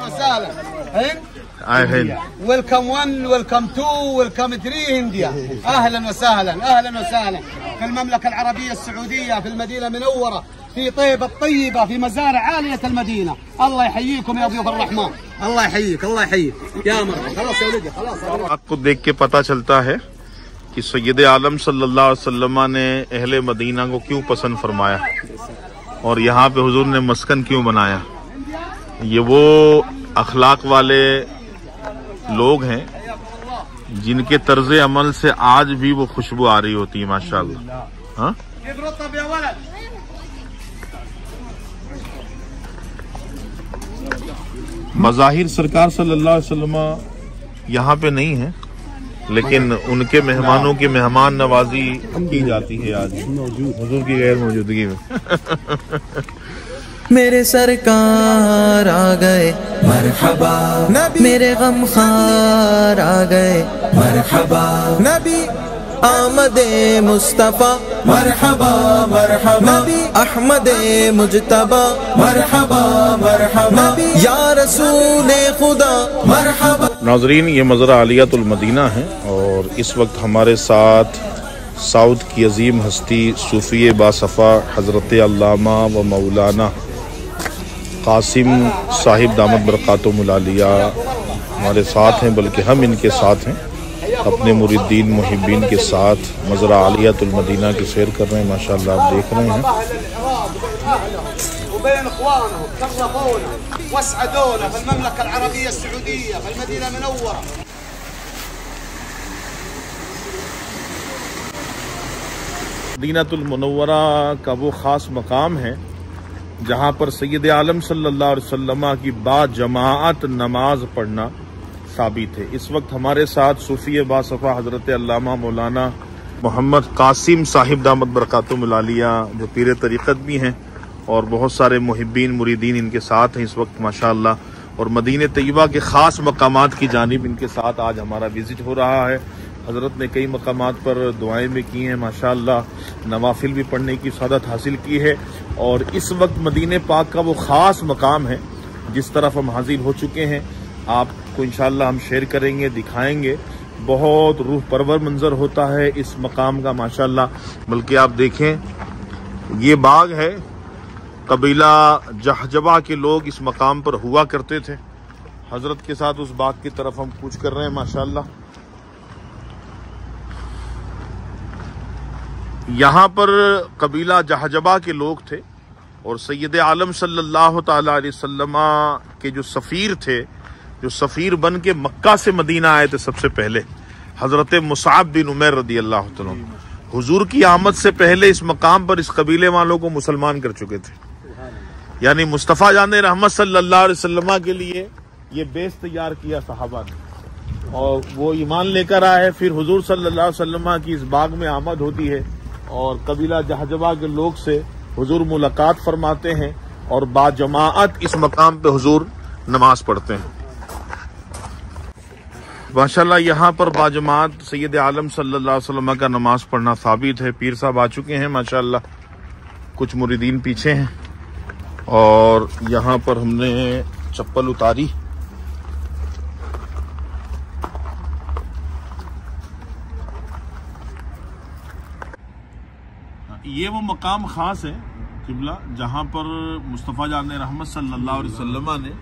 وسهلا. هند. Welcome 1 welcome 2 welcome 3 هنديا. اهلا وسهلا اهلا وسهلا في المملكة العربية السعودية، في المدينة المنورة، في طيبة الطيبة، في مزارع عالية المدينة. الله يحييكم يا ضيوف الرحمن. الله يحييك الله يحييك يا مرحبا. خلاص يا ولدي خلاص. आपको देख के पता चलता है कि सैयद आलम सल्लल्लाहु अलैहि वसल्लम ने अहले मदीना को क्यों पसंद फरमाया और यहाँ पे हुजूर ने मस्कन क्यों बनाया। ये वो अखलाक वाले लोग हैं जिनके तर्ज अमल से आज भी वो खुशबू आ रही होती है माशाअल्लाह। हाँ, मज़ाहिर सरकार सल्लल्लाहु अलैहि वसल्लम यहाँ पे नहीं है, लेकिन उनके मेहमानों की मेहमान नवाजी की जाती है आज हुजूर की गैर मौजूदगी में। मेरे सरकार आ गए मरहबा नबी, मेरे गमखार आ गए मरहबा नबी, आमदे मुस्तफा मरहबा मरहबा नबी, अहमदे मुजतबा मरहबा मरहबा नबी, या रसूले खुदा मरहबा। नाज़रीन, ये मज़रा आलियातुल मदीना है और इस वक्त हमारे साथ साउथ की अजीम हस्ती सूफी बासफ़ा हज़रत अल्लामा व मौलाना कासिम साहिब दामत बरकातुहुल आलिया हमारे साथ हैं, बल्कि हम इनके साथ हैं, अपने मुरीदीन मुहिब्बीन के साथ मज़रा आलियातुल मदीना की सैर कर रहे हैं। माशाअल्लाह आप देख रहे हैं। मदीनातुल मुनव्वरा का वो ख़ास मकाम है जहाँ पर सैयद आलम सल्लल्लाहु अलैहि वसल्लम की बाजमाअत नमाज पढ़ना साबित है। इस वक्त हमारे साथ सूफी बासफ़ा हज़रत अल्लामा मौलाना मोहम्मद कासिम साहिब दामत बरकातुहुल आलिया जो पीर तरीक़त भी हैं और बहुत सारे मुहिब्बीन मुरीदीन इनके साथ हैं इस वक्त माशाअल्लाह, और मदीने तैयबा के ख़ास मकामात की जानिब इनके साथ आज हमारा विज़िट हो रहा है। हज़रत ने कई मकामात पर दुआएं भी की हैं माशाअल्लाह, नवाफिल भी पढ़ने की सआदत हासिल की है, और इस वक्त मदीने पाक का वो ख़ास मकाम है जिस तरफ हम हाजिर हो चुके हैं। आपको इंशाअल्लाह हम शेयर करेंगे, दिखाएंगे। बहुत रूह परवर मंजर होता है इस मकाम का माशाअल्लाह। बल्कि आप देखें, ये बाग है, कबीला जहजबा के लोग इस मकाम पर हुआ करते थे। हजरत के साथ उस बाग की तरफ हम कूच कर रहे हैं माशाअल्लाह। यहाँ पर कबीला जहजबा के लोग थे और सैयद आलम सल्लल्लाहु ताला अलैहि वसल्लम के जो सफ़ीर थे, जो सफ़ीर बन के मक्का से मदीना आए थे सबसे पहले, हज़रत मुसअब बिन उमैर रदी अल्लाह तआला अन्हु, हुजूर की आमद से पहले इस मकाम पर इस कबीले वालों को मुसलमान कर चुके थे। यानी मुस्तफ़ा जाने रहमत सल्लल्लाहु अलैहि वसल्लम के लिए ये बेस तैयार किया सहाबा ने, और वो ईमान लेकर आए। फिर हुजूर सल्लल्लाहु अलैहि वसल्लम की इस बाग में आमद होती है और कबीला जहजबा के लोग से हुजूर मुलाकात फरमाते हैं और बाजमाअत इस मकाम पे हुजूर नमाज पढ़ते हैं माशाअल्लाह। यहाँ पर बाजमाअत सैयद आलम सल्लल्लाहु अलैहि वसल्लम का नमाज पढ़ना साबित है। पीर साहब आ चुके हैं माशाअल्लाह, कुछ मुरीदीन पीछे हैं, और यहाँ पर हमने चप्पल उतारी। ये वो मकाम खास है किबला जहाँ पर मुस्तफ़ा जान रहमत सल्लल्लाहु अलैहि वसल्लम ने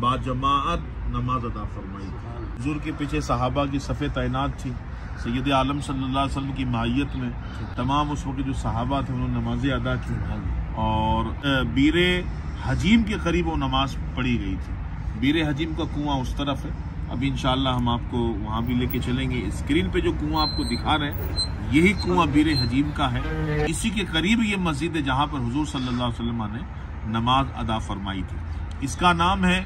बाजमाअत नमाज अदा फरमाई। हुजूर के पीछे सहाबा की सफ़े तैनात थी। सैयद आलम सल्लल्लाहु अलैहि वसल्लम की माहियत में तमाम उस वक्त जो सहाबा थे उन्होंने नमाजें अदा की, और बीर हजीम के करीब वो नमाज पढ़ी गई थी। बीर हजीम का कुआं उस तरफ है, अभी इंशाअल्लाह हम आपको वहाँ भी लेके चलेंगे। स्क्रीन पे जो कुआं आपको दिखा रहे हैं यही कुआं बीर हजीम का है। इसी के करीब ये मस्जिद है जहाँ पर हुजूर सल्लल्लाहु अलैहि वसल्लम ने नमाज अदा फरमाई थी। इसका नाम है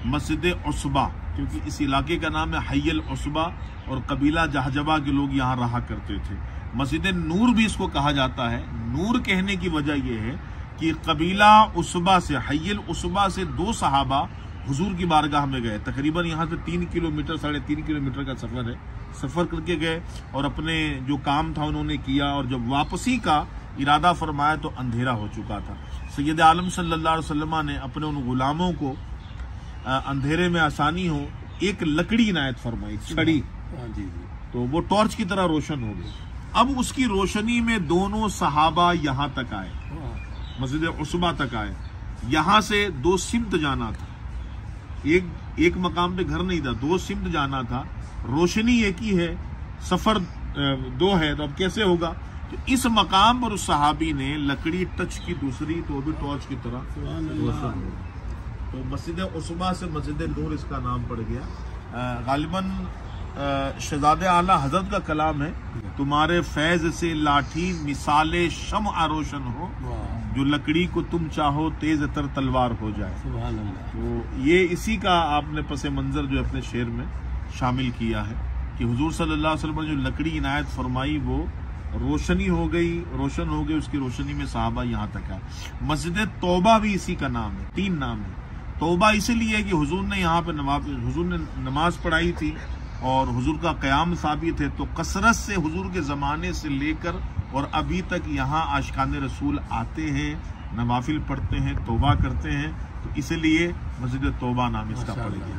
मस्जिद उसबा, क्योंकि इस इलाके का नाम है हय्यल उसबा, और कबीला जहजबा के लोग यहाँ रहा करते थे। मस्जिद नूर भी इसको कहा जाता है। नूर कहने की वजह यह है कि कबीला उसबा से, हय्यल उसबा से 2 सहाबा हुजूर की बारगाह में गए। तकरीबन यहाँ से 3 किलोमीटर 3.5 किलोमीटर का सफर है। सफर करके गए और अपने जो काम था उन्होंने किया, और जब वापसी का इरादा फरमाया तो अंधेरा हो चुका था। सैयद आलम सल्लल्लाहु अलैहि वसल्लम ने अपने उन गुलामों को अंधेरे में आसानी हो, एक लकड़ी इनायत फरमाई, छड़ी, तो वो टॉर्च की तरह रोशन हो गई। अब उसकी रोशनी में दोनों सहाबा यहाँ तक आए, मस्जिद उसबा तक आए। यहाँ से 2 सिमत जाना था, एक मकाम पे घर नहीं था, 2 सिमत जाना था, रोशनी एक ही है, सफर 2 है, तो अब कैसे होगा? तो इस मकाम पर उस सहाबी ने लकड़ी टच की दूसरी, तो भी टॉर्च की तरह रोशन हो। तो मस्जिद उसबा से मस्जिद नूर इसका नाम पड़ गया। गालिबन शहजादे आला हजरत का कलाम है, तुम्हारे फैज से लाठी मिसाले शम आरोशन हो, जो लकड़ी को तुम चाहो तेज तर तलवार हो जाए। तो ये इसी का आपने पस मंजर जो अपने शेर में शामिल किया है कि हुजूर सल्लल्लाहु अलैहि वसल्लम ने जो लकड़ी इनायत फरमाई वो रोशनी हो गई, रोशन हो गई, उसकी रोशनी में सहाबा यहाँ तक आए। मस्जिद तौबा भी इसी का नाम है, 3 नाम है। तौबा इसलिए है कि हुजूर ने यहाँ पे हुजूर ने नमाज पढ़ाई थी और हुजूर का क़याम साबित है, तो कसरत से हुजूर के ज़माने से लेकर और अभी तक यहाँ आशिकाने रसूल आते हैं, नवाफिल पढ़ते हैं, तौबा करते हैं, तो इसलिए मस्जिद तौबा नाम इसका पड़ गया।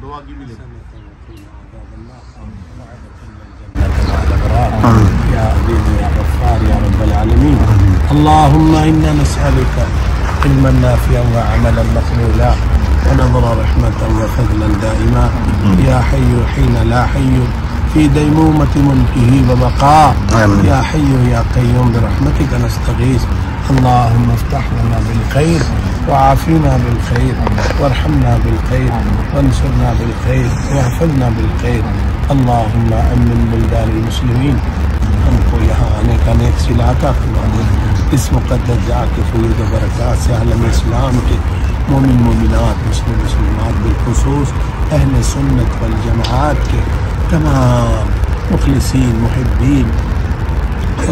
दुआ की भी يا عزيز يا غفار يا رب العالمين. اللهم إنا نسألك علما نافعا وعملا مقبولا ونظر رحمة وفضلا دائما يا حي حين لا حي في ديمومة ملكه وبقاء يا حي يا قيوم برحمتك نستغيث. اللهم افتح لنا بالخير وعافنا بالخير وارحمنا بالخير وانصرنا بالخير واحفظنا بالخير. اللهم امن بلدان المسلمین، ہم کو یہاں آنے کا نیک صلہ عطا فرما دے. اس مقدس جگہ کے فیض و برکات سے عالم اسلام کے مومن مومنات، مسلم مسلمات، بالخصوص اہل سنت والجماعت کے تمام مخلصین محبین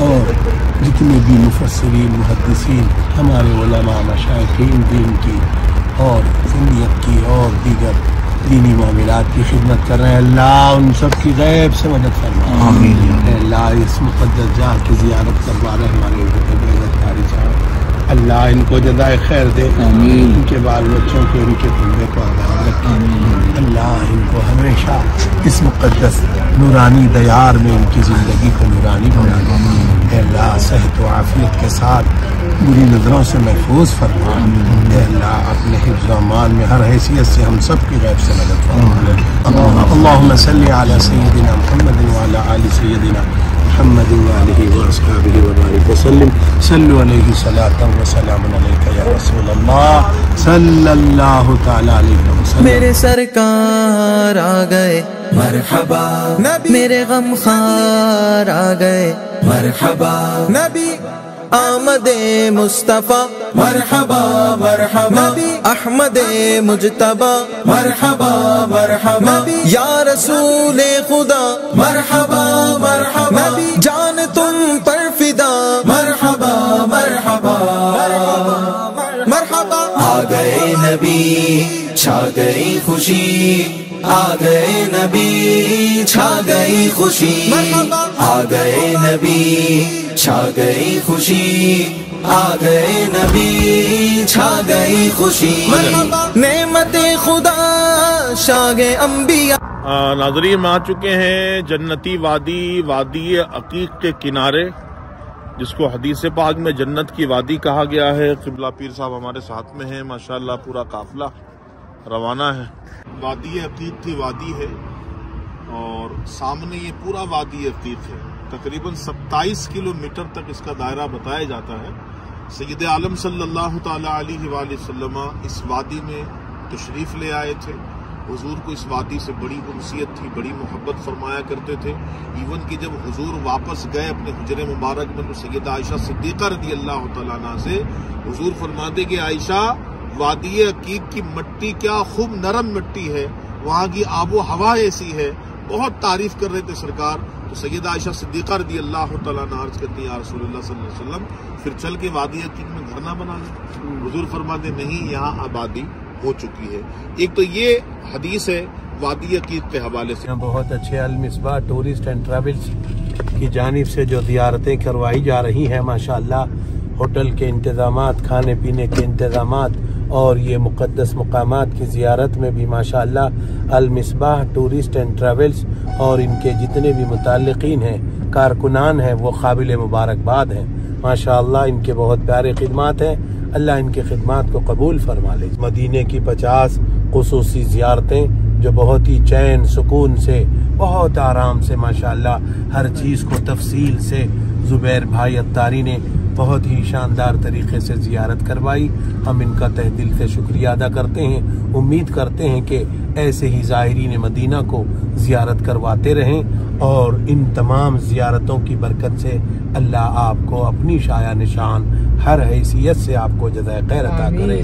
اور جتنے بھی مفسرین محدثین، ہمارے علماء مشائخین دین کی اور سنیت کی اور دیگر دینی معاملات کی خدمت کر رہے ہیں، اللہ ان سب کی غیب سے مدد فرما. اللہ اس مقدس جگہ کی زیارت کروا رہے ہمارے اللہ ان کو جزائے خیر دے، ان کے بال بچوں کے، ان کے کنبے کو آباد رکھے. اللہ ان کو ہمیشہ اس مقدس نورانی دیار میں ان کی زندگی کو نورانی بنا دے. اللہ صحت و عافیت کے ساتھ بری نظروں سے محفوظ فرما. اللہ اپنے حفظ و امان میں ہر حیثیت سے ہم سب کی غیب سے مدد فرما. اللہم صلی علی سیدنا محمد وعلی آل سیدنا محمد وآلہ واصحابہ وبارک وسلم. صلوا علیہ صلاۃ وسلام علیک یا رسول اللہ صلی اللہ تعالی علیہ وسلم. میرے سرکار آ گئے مرحبا نبی، میرے غم خار آ گئے مرحبا نبی، آمد مصطفیٰ مرحبا مرحبا نبی، احمد مجتبی مرحبا مرحبا نبی، یا رسول خدا مرحبا مرحبا نبی، جان تم پر فدا مرحبا مرحبا مرحبا. آ گئے نبی چھا گئی خوشی، آ گئے نبی چھا گئی خوشی، آ گئے نبی چھا گئی خوشی، آ گئے نبی چھا گئی خوشی، نعمت خدا شاگ انبیاء. ناظرین ہم آ چکے ہیں جنتی وادی، وادی عقیق کے کنارے، جس کو حدیث پاک میں جنت کی وادی کہا گیا ہے. قبلہ پیر صاحب ہمارے ساتھ میں ہیں، ماشاءاللہ پورا قافلہ روانہ ہے. وادی عقیق کی وادی ہے اور سامنے یہ پورا وادی عقیق ہے. تقریباً 27 کلومیٹر تک اس کا دائرہ بتایا جاتا ہے. سید عالم صلی اللہ تعالی علیہ وآلہ وسلم اس وادی میں تشریف لے آئے تھے. حضور کو اس وادی سے بڑی انسیت تھی، بڑی محبت فرمایا کرتے تھے. ایون کہ جب حضور واپس گئے اپنے حجر مبارک میں تو سیدہ عائشہ صدیقہ رضی اللہ تعالیٰ عنہ سے حضور فرماتے کہ عائشہ، وادی عقیق کی مٹی کیا خوب نرم مٹی ہے، وہاں کی آب و ہوا ایسی ہے. بہت تعریف کر رہے تھے سرکار. تو سیدہ عائشہ صدیقہ رضی اللہ تعالیٰ عنہ عرض کرتی ہیں یا رسول اللہ صلی اللہ علیہ وسلم پھر چل کے وادی عقیق میں گھر نہ بنا لیں. حضور فرماتے نہیں، یہاں آبادی ہو چکی ہے. ایک تو یہ حدیث ہے وادی عقیق کے حوالے سے. بہت اچھے المصباح ٹورسٹ اینڈ ٹریولز کی جانب سے جو زیارتیں کروائی جا رہی ہیں ماشاءاللہ، ہوٹل کے انتظامات، کھانے پینے کے انتظامات اور یہ مقدس مقامات کی زیارت میں بھی ماشاءاللہ المصباح ٹورسٹ اینڈ ٹریولز اور ان کے جتنے بھی متعلقین ہیں، کارکنان ہیں، وہ قابل مبارکباد ہیں ماشاءاللہ۔ ان کے بہت پیارے خدمات ہیں، اللہ ان کے خدمات کو قبول فرما لے۔ مدینے کی 50 خصوصی زیارتیں جو بہت ہی چین سکون سے، بہت آرام سے ماشاءاللہ ہر چیز کو تفصیل سے زبیر بھائی عطاری نے بہت ہی شاندار طریقے سے زیارت کروائی۔ ہم ان کا تہ دل سے شکریہ ادا کرتے ہیں، امید کرتے ہیں کہ ایسے ہی زائرین مدینہ کو زیارت کرواتے رہیں اور ان تمام زیارتوں کی برکت سے اللہ آپ کو اپنی شایع نشان ہر حیثیت سے آپ کو جزائے خیر عطا کرے۔